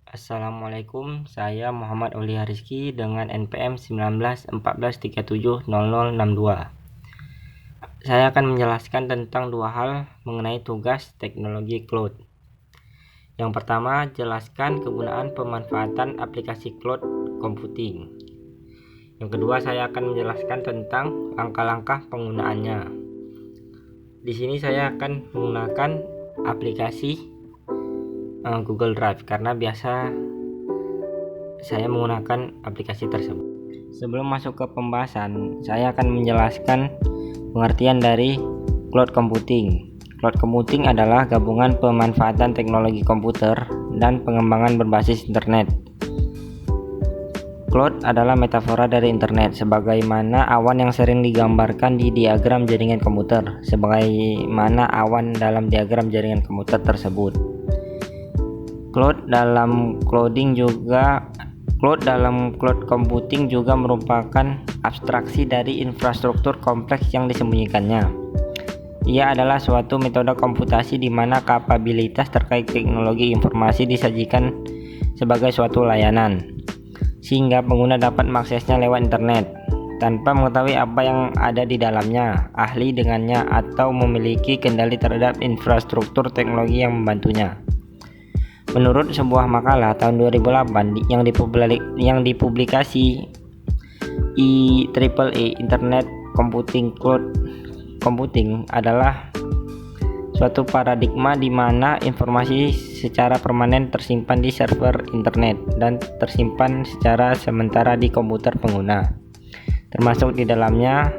Assalamualaikum, saya Muhammad Aulia Rizky dengan NPM 1914370062. Saya akan menjelaskan tentang dua hal mengenai tugas teknologi cloud. Yang pertama, jelaskan kegunaan pemanfaatan aplikasi cloud computing. Yang kedua, saya akan menjelaskan tentang langkah-langkah penggunaannya. Di sini saya akan menggunakan aplikasi Google Drive karena biasa saya menggunakan aplikasi tersebut. Sebelum masuk ke pembahasan, saya akan menjelaskan pengertian dari cloud computing. Cloud computing adalah gabungan pemanfaatan teknologi komputer dan pengembangan berbasis internet. Cloud adalah metafora dari internet, sebagaimana awan yang sering digambarkan di diagram jaringan komputer, sebagaimana awan dalam diagram jaringan komputer tersebut. Cloud dalam cloud computing juga merupakan abstraksi dari infrastruktur kompleks yang disembunyikannya. Ia adalah suatu metode komputasi di mana kapabilitas terkait teknologi informasi disajikan sebagai suatu layanan, sehingga pengguna dapat mengaksesnya lewat internet tanpa mengetahui apa yang ada di dalamnya, ahli dengannya, atau memiliki kendali terhadap infrastruktur teknologi yang membantunya. Menurut sebuah makalah tahun 2008 yang dipublikasi IEEE, Internet Computing Cloud Computing adalah suatu paradigma di mana informasi secara permanen tersimpan di server internet dan tersimpan secara sementara di komputer pengguna. Termasuk di dalamnya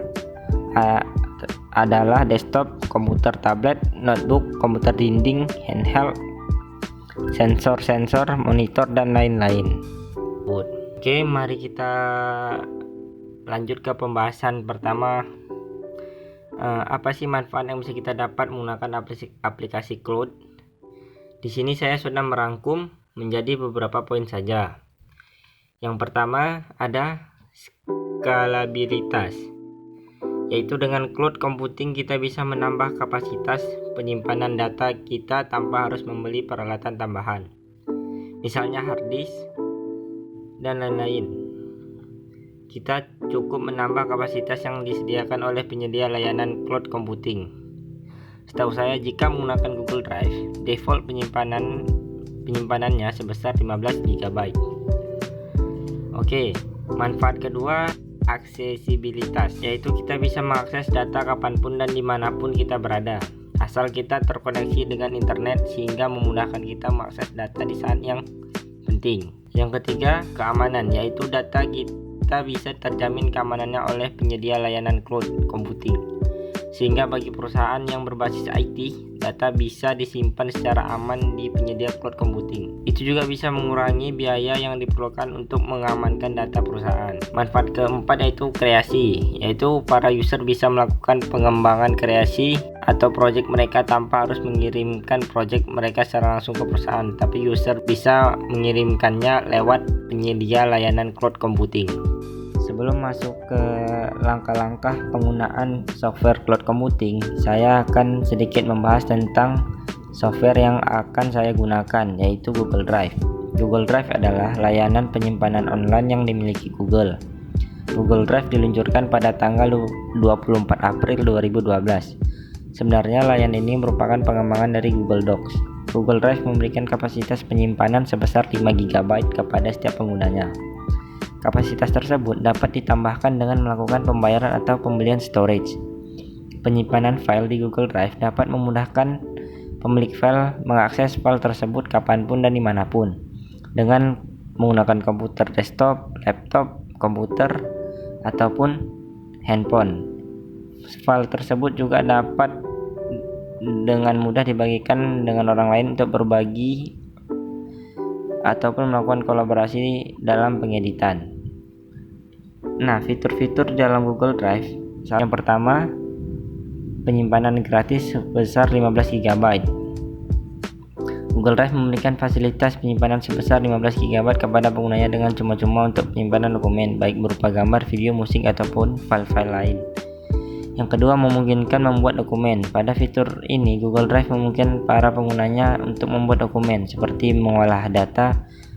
adalah desktop, komputer tablet, notebook, komputer dinding, handheld, sensor, monitor, dan lain-lain. Oke, mari kita lanjut ke pembahasan pertama. Apa sih manfaat yang bisa kita dapat menggunakan aplikasi cloud? Di sini saya sudah merangkum menjadi beberapa poin saja. Yang pertama ada skalabilitas, yaitu dengan cloud computing kita bisa menambah kapasitas penyimpanan data kita tanpa harus membeli peralatan tambahan, misalnya hard disk dan lain-lain. Kita cukup menambah kapasitas yang disediakan oleh penyedia layanan cloud computing. Setahu saya, jika menggunakan Google Drive, default penyimpanannya sebesar 15 GB. Oke, manfaat kedua, aksesibilitas, yaitu kita bisa mengakses data kapanpun dan dimanapun kita berada, asal kita terkoneksi dengan internet, sehingga memudahkan kita mengakses data di saat yang penting. Yang ketiga, keamanan, yaitu data kita bisa terjamin keamanannya oleh penyedia layanan cloud computing, sehingga bagi perusahaan yang berbasis IT, data bisa disimpan secara aman di penyedia cloud computing. Itu juga bisa mengurangi biaya yang diperlukan untuk mengamankan data perusahaan. Manfaat keempat yaitu kreasi, yaitu para user bisa melakukan pengembangan kreasi atau project mereka tanpa harus mengirimkan project mereka secara langsung ke perusahaan, tapi user bisa mengirimkannya lewat penyedia layanan cloud computing. Sebelum masuk ke langkah-langkah penggunaan software cloud computing, saya akan sedikit membahas tentang software yang akan saya gunakan, yaitu Google Drive. Google Drive adalah layanan penyimpanan online yang dimiliki Google. Google Drive diluncurkan pada tanggal 24 April 2012. Sebenarnya layanan ini merupakan pengembangan dari Google Docs. Google Drive memberikan kapasitas penyimpanan sebesar 5 GB kepada setiap penggunanya. Kapasitas tersebut dapat ditambahkan dengan melakukan pembayaran atau pembelian storage. Penyimpanan file di Google Drive dapat memudahkan pemilik file mengakses file tersebut kapanpun dan dimanapun dengan menggunakan komputer desktop, laptop, komputer, ataupun handphone. File tersebut juga dapat dengan mudah dibagikan dengan orang lain untuk berbagi ataupun melakukan kolaborasi dalam pengeditan. Nah, fitur-fitur dalam Google Drive, yang pertama, penyimpanan gratis sebesar 15 GB. Google Drive memberikan fasilitas penyimpanan sebesar 15 GB kepada penggunanya dengan cuma-cuma untuk penyimpanan dokumen, baik berupa gambar, video, musik, ataupun file-file lain. Yang kedua, memungkinkan membuat dokumen. Pada fitur ini, Google Drive memungkinkan para penggunanya untuk membuat dokumen seperti mengolah data,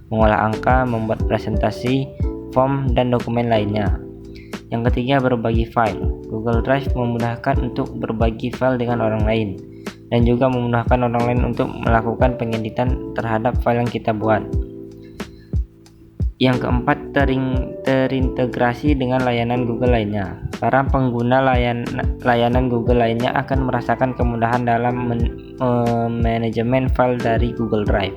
mengolah angka, membuat presentasi, form, dan dokumen lainnya. Yang ketiga, berbagi file. Google Drive memudahkan untuk berbagi file dengan orang lain dan juga memudahkan orang lain untuk melakukan pengeditan terhadap file yang kita buat. Yang keempat, terintegrasi dengan layanan Google lainnya. Para pengguna layanan Google lainnya akan merasakan kemudahan dalam manajemen file dari Google Drive,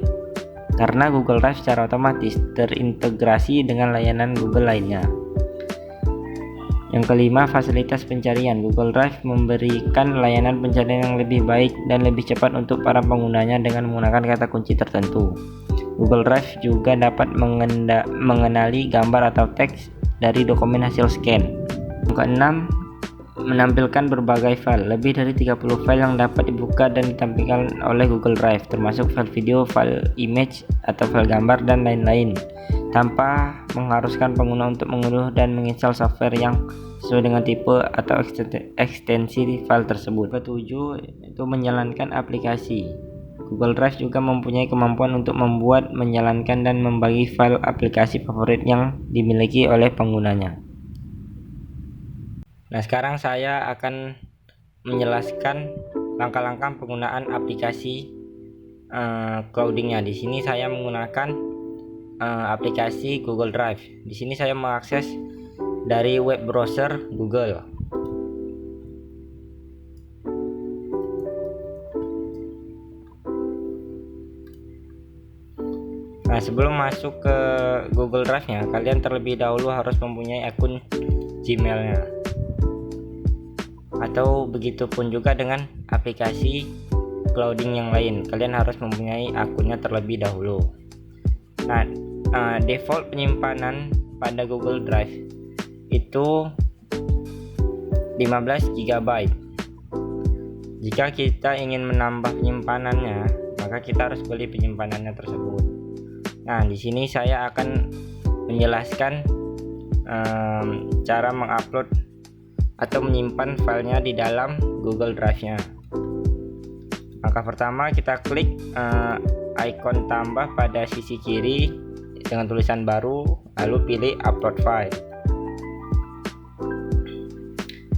karena Google Drive secara otomatis terintegrasi dengan layanan Google lainnya. Yang kelima, fasilitas pencarian. Google Drive memberikan layanan pencarian yang lebih baik dan lebih cepat untuk para penggunanya dengan menggunakan kata kunci tertentu. Google Drive juga dapat mengenali gambar atau teks dari dokumen hasil scan. Yang keenam, menampilkan berbagai file. Lebih dari 30 file yang dapat dibuka dan ditampilkan oleh Google Drive, termasuk file video, file image, atau file gambar, dan lain-lain, tanpa mengharuskan pengguna untuk mengunduh dan menginstal software yang sesuai dengan tipe atau ekstensi file tersebut. Ketujuh, itu menjalankan aplikasi. Google Drive juga mempunyai kemampuan untuk membuat, menjalankan, dan membagi file aplikasi favorit yang dimiliki oleh penggunanya. Nah, sekarang saya akan menjelaskan langkah-langkah penggunaan aplikasi cloudingnya. Di sini saya menggunakan aplikasi Google Drive. Di sini saya mengakses dari web browser Google. Nah, sebelum masuk ke Google Drive-nya, kalian terlebih dahulu harus mempunyai akun Gmail-nya. Atau begitupun juga dengan aplikasi clouding yang lain, kalian harus mempunyai akunnya terlebih dahulu. Nah, default penyimpanan pada Google Drive itu 15 GB. Jika kita ingin menambah penyimpanannya, maka kita harus beli penyimpanannya tersebut. Nah, di sini saya akan menjelaskan cara mengupload atau menyimpan filenya di dalam Google Drive-nya. Maka pertama kita klik icon tambah pada sisi kiri dengan tulisan baru, lalu pilih upload file.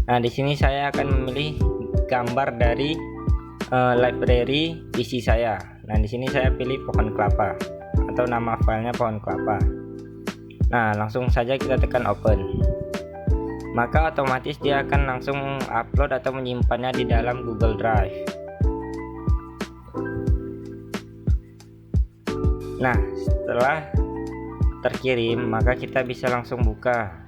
Nah, di sini saya akan memilih gambar dari library PC saya. Nah, di sini saya pilih pohon kelapa atau nama filenya pohon kelapa. Nah, langsung saja kita tekan open. Maka otomatis dia akan langsung upload atau menyimpannya di dalam Google Drive. Nah, setelah terkirim, maka kita bisa langsung buka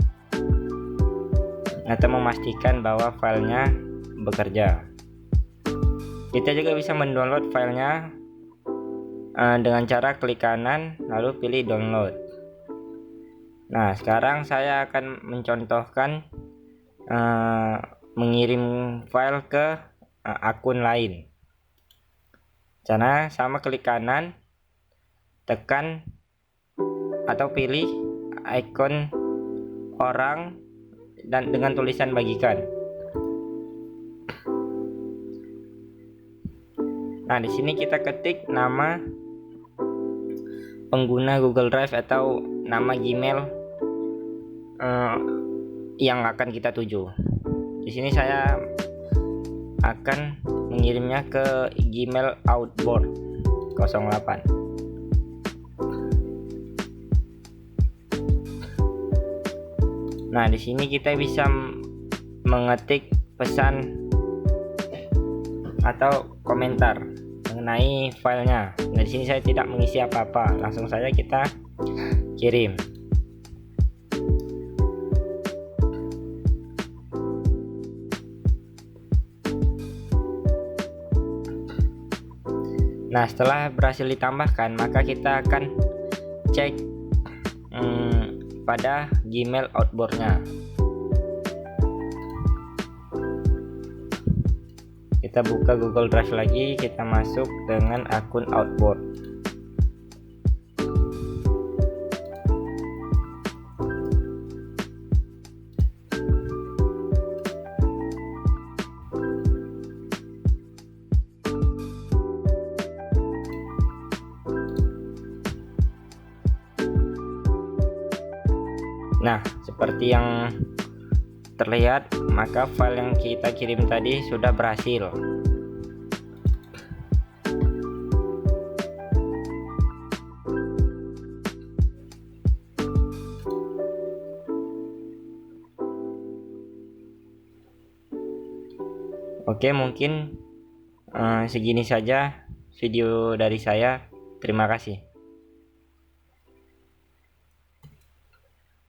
atau memastikan bahwa filenya bekerja. Kita juga bisa mendownload filenya dengan cara klik kanan lalu pilih download. Nah, sekarang saya akan mencontohkan mengirim file ke akun lain. Cara sama, klik kanan, tekan atau pilih icon orang dan dengan tulisan bagikan. Nah, di sini kita ketik nama pengguna Google Drive atau nama Gmail yang akan kita tuju. Di sini saya akan mengirimnya ke Gmail Outboard 08. Nah, di sini kita bisa mengetik pesan atau komentar mengenai filenya. Nah, di sini saya tidak mengisi apa-apa, langsung saja kita kirim. Nah, setelah berhasil ditambahkan, maka kita akan cek pada Gmail Outboard-nya. Kita buka Google Drive lagi, kita masuk dengan akun Outboard. Nah, seperti yang terlihat, maka file yang kita kirim tadi sudah berhasil. Oke, mungkin segini saja video dari saya. Terima kasih.